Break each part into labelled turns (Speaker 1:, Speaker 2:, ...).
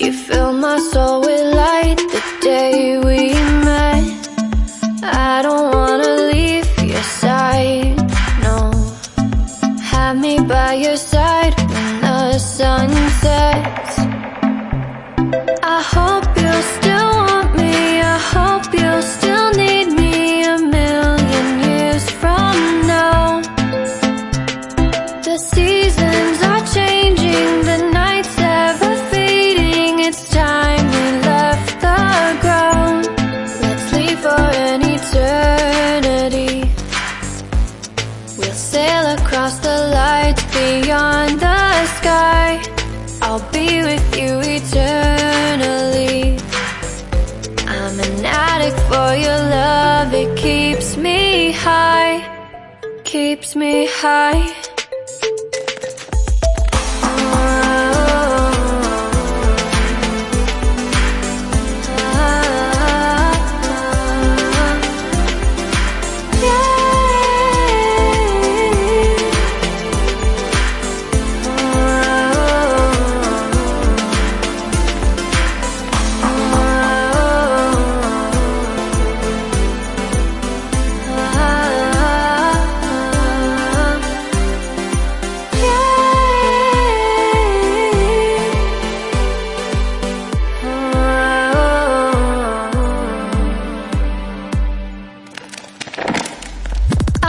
Speaker 1: You fill my soul with light the day we met. I don't wanna leave your side, no. Have me by your side when the sun sets. I hope you'll still want me, I hope you'll still need me 1,000,000 years from now. The seasons are changing, the nights ever fading. It's time we left the ground. Let's leave for an eternity. We'll sail across the lights beyond the sky. I'll be with you eternally. I'm an addict for your love, it keeps me high, keeps me high.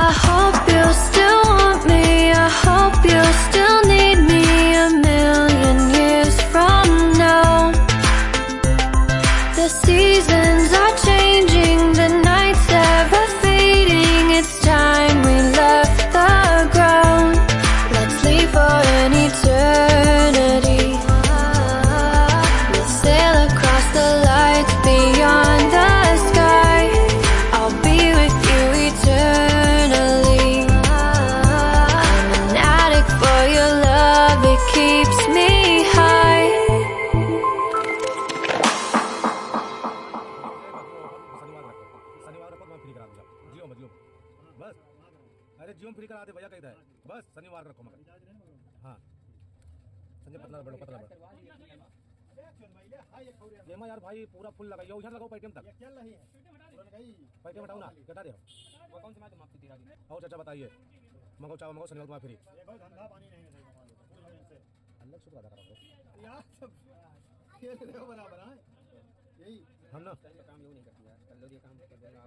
Speaker 1: I hope you'll still want me, I hope you'll still need me 1,000,000 years from now. The seasons are changing, the nights ever fading. It's time we left the ground. Let's leave for an eternity. We'll sail across the lights beyond the sky. I'll be with you eternally. I'm an addict for your love, it keeps me high.
Speaker 2: शनिवार को मैं free करा दूंगा। जियो मत जियो बस। अरे जियो free करा दे भैया कहता है बस शनिवार रखो मगर। हाँ संजय पतला बढ़ो पतला बढ़ो। ये मैं यार भाई पूरा फुल लगाइयो उधर लगाओ पेटीएम तक। पेटीएम हटाओ ना घटा दे। वो कौन सी मैं तुम आपकी दिला दी। और चाचा बताइए मंगो चाहो मंगो शनिवार को मैं फ्री। धंधा पानी नहीं है अल्लाह शुक्र अदा करो यार सब खेल रहे हो बराबर। यही हम ना काम यूं नहीं करती यार। कल लोग ये काम कर देना।